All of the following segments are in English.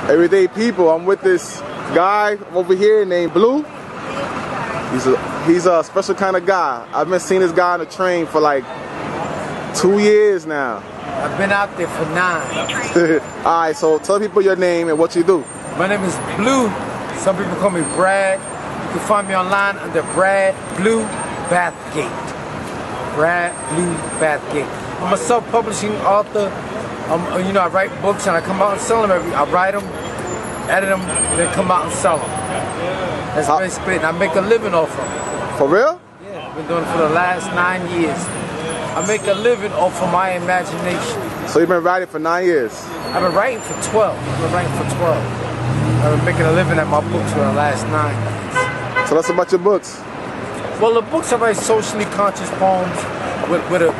Everyday people. I'm with this guy over here named Blue. He's a special kind of guy. I've been seeing this guy on the train for like 2 years now. I've been out there for 9. Alright, so tell people your name and what you do. My name is Blue. Some people call me Brad. You can find me online under Brad Blue Bathgate. Brad Blue Bathgate. I'm a self-publishing author. You know, I write books and I come out and sell them. I write them, edit them, then come out and sell them. That's basically it. And I make a living off of them. For real? Yeah, I've been doing it for the last 9 years. I make a living off of my imagination. So you've been writing for 9 years? I've been writing for 12. I've been writing for 12. I've been making a living at my books for the last 9 years. Tell us about your books. Well, the books are very socially conscious poems with a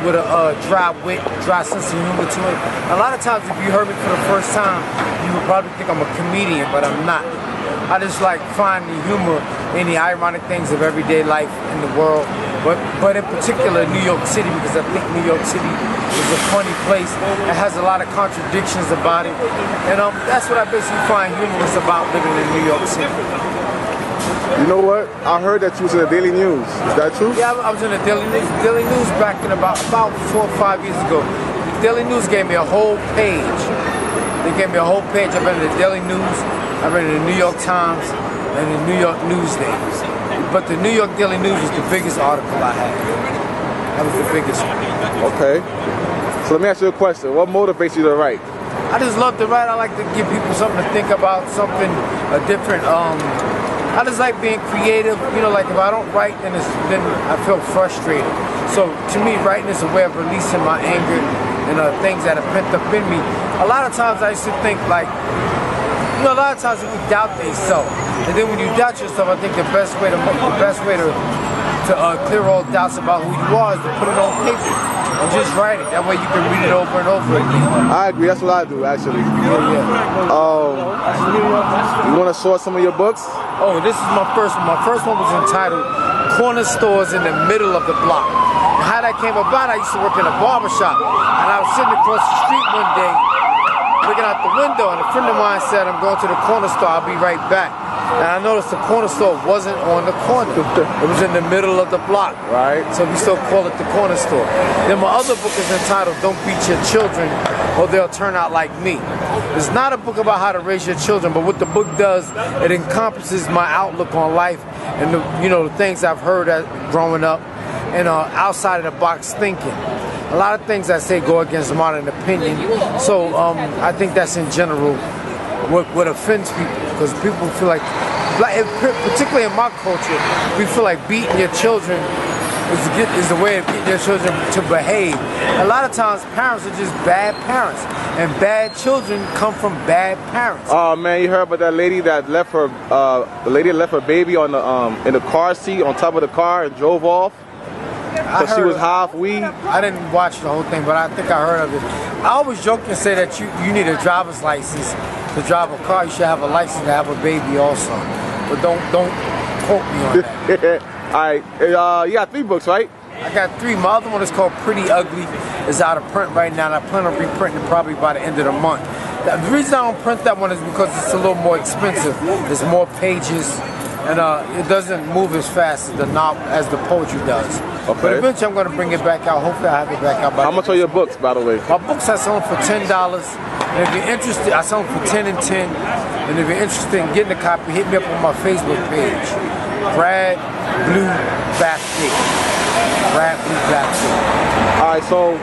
dry wit, dry sense of humor to it. A lot of times, if you heard me for the first time, you would probably think I'm a comedian, but I'm not. I just like finding humor in the ironic things of everyday life in the world, but in particular New York City, because I think New York City is a funny place. It has a lot of contradictions about it, and that's what I basically find humorous about living in New York City. You know what? I heard that you was in the Daily News. Is that true? Yeah, I was in the Daily News. Daily News back in about 4 or 5 years ago. The Daily News gave me a whole page. They gave me a whole page. I've been in the Daily News. I've been in the New York Times and the New York Newsday. But the New York Daily News was the biggest article I had. That was the biggest one. Okay. So let me ask you a question. What motivates you to write? I just love to write. I like to give people something to think about, something different. I just like being creative. You know, like if I don't write, then I feel frustrated. So to me, writing is a way of releasing my anger and things that are pent up in me. A lot of times I used to think like, you know, a lot of times people doubt themselves, and then when you doubt yourself, I think the best way to clear all doubts about who you are is to put it on paper and just write it. That way you can read it over and over again. I agree. That's what I do, actually. Yeah. You want to show us some of your books? Oh, this is my first one. My first one was entitled "Corner Stores in the Middle of the Block." And how that came about, I used to work in a barbershop, and I was sitting across the street one day looking out the window, and a friend of mine said, "I'm going to the corner store, I'll be right back." And I noticed the corner store wasn't on the corner. It was in the middle of the block. Right. So we still call it the corner store. Then my other book is entitled "Don't Beat Your Children or They'll Turn Out Like Me." It's not a book about how to raise your children, but what the book does, it encompasses my outlook on life and the things I've heard growing up and outside of the box thinking. A lot of things I say go against modern opinion, so I think that's in general what offends people, because people feel like, particularly in my culture, we feel like beating your children is the way of getting your children to behave. A lot of times parents are just bad parents, and bad children come from bad parents. Oh man, you heard about that lady that left her baby on the in the car seat on top of the car and drove off? Because she was half weed? I didn't watch the whole thing, but I think I heard of it. I always joke and say that you need a driver's license to drive a car. You should have a license to have a baby also. But don't quote me on that. Alright, you got 3 books, right? I got 3. My other one is called Pretty Ugly. It's out of print right now, and I plan on reprinting it probably by the end of the month. The reason I don't print that one is because it's a little more expensive. There's more pages, and it doesn't move as fast as the poetry does. Okay. But eventually I'm going to bring it back out. Hopefully I'll have it back out. How much are your books, by the way? My books I sell them for $10. And if you're interested, I sell them for 10 and 10. And if you're interested in getting a copy, hit me up on my Facebook page. Brad Blue Bathgate. Brad Blue Bathgate. Alright, so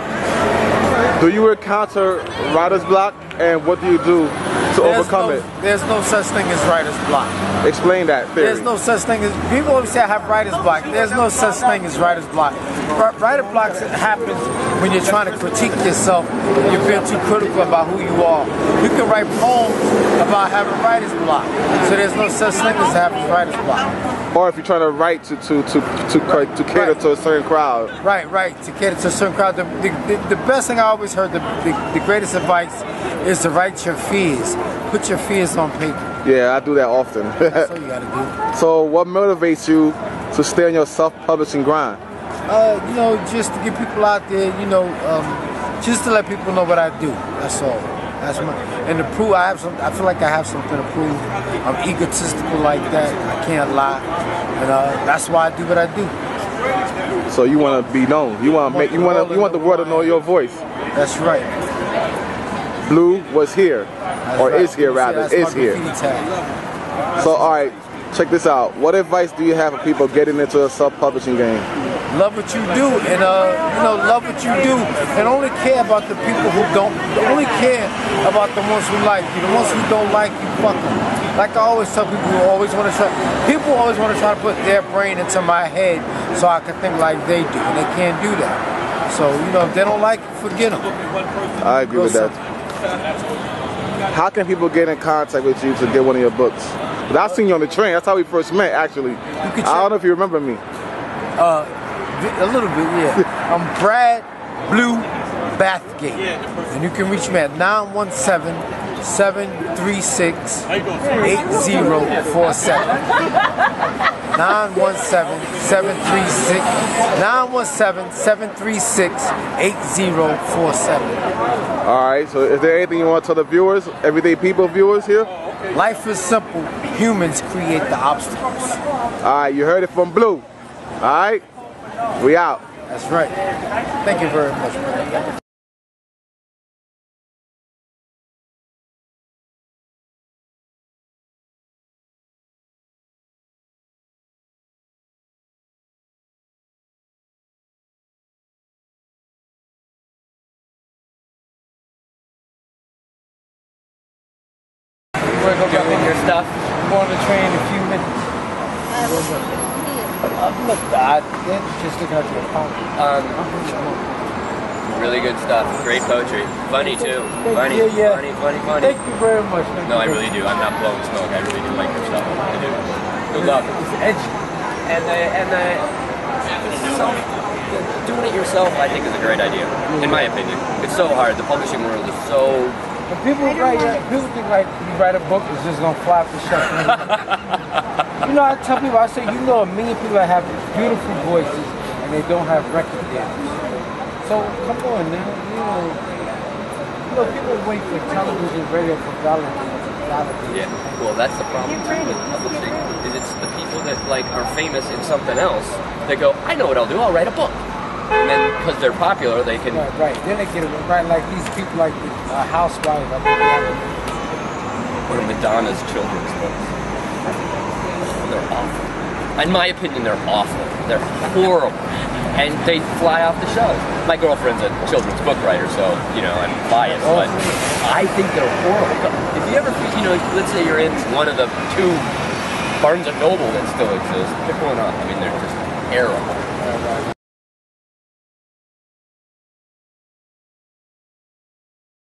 do you encounter writer's block, and what do you do to overcome it? There's no such thing as writer's block. Explain that theory. There's no such thing as, people always say I have writer's block. There's no such thing as writer's block. Writer's block happens when you're trying to critique yourself, you're being too critical about who you are. You can write poems about having writer's block. So there's no such thing as having writer's block. Or if you're trying to write to cater to a certain crowd. Right, to cater to a certain crowd. The best thing I always heard, the greatest advice is to write your fears. Put your fears on paper. Yeah, I do that often. That's all you gotta do. So what motivates you to stay on your self-publishing grind? You know, just to get people out there, just to let people know what I do. That's all. That's my, and to prove I have some. I feel like I have something to prove. I'm egotistical like that. I can't lie, and that's why I do what I do. So you want to be known. You want to make. You want the world to know your voice. That's right. Blue was here, or is here rather, is here. So all right, check this out. What advice do you have for people getting into a self-publishing game? Love what you do, and you know, love what you do, and only care about the people who don't. Only care about the ones who like you. The ones who don't like you, fuck them. Like I always tell people, who always want to try. People always want to try to put their brain into my head so I can think like they do, and they can't do that. So you know, if they don't like it, forget them. I agree with that. How can people get in contact with you to get one of your books? But I seen you on the train. That's how we first met, actually. I don't know if you remember me. A little bit, yeah. I'm Brad Blue Bathgate, and you can reach me at 917-736-8047. 917-736-8047. All right, so is there anything you want to tell the viewers, everyday people viewers here? Life is simple. Humans create the obstacles. All right, you heard it from Blue. All right, we out. That's right. Thank you very much, man. Doing your stuff. I'm on the train in a few minutes. Look, just looking at your phone. Really good stuff. Great poetry. Funny too. Funny. Yeah. Funny. Thank you very much. No, I really do. I'm not blowing smoke. I really do like your stuff. I do. Good luck. It's edgy. Doing it yourself, I think, is a great idea. In my opinion, it's so hard. The publishing world is so. When people think like you write a book, it's just gonna fly off the shelf. You know, I tell people, I say, you know, a million people that have beautiful voices and they don't have record deals. So come on, man. You know, people wait for television, radio for validation. Yeah. Well, that's the problem too with publishing. Is it's the people that like are famous in something else that go, I know what I'll do. I'll write a book. And then, because they're popular, they can... Right. Then they get it right, like these people, like the housewives. One of Madonna's children's books. They're awful. In my opinion, they're awful. They're horrible. And they fly off the shelves. My girlfriend's a children's book writer, so, you know, I'm biased, but I think they're horrible. If you ever, you know, let's say you're in one of the 2 Barnes & Noble that still exist, pick one up. I mean, they're just terrible.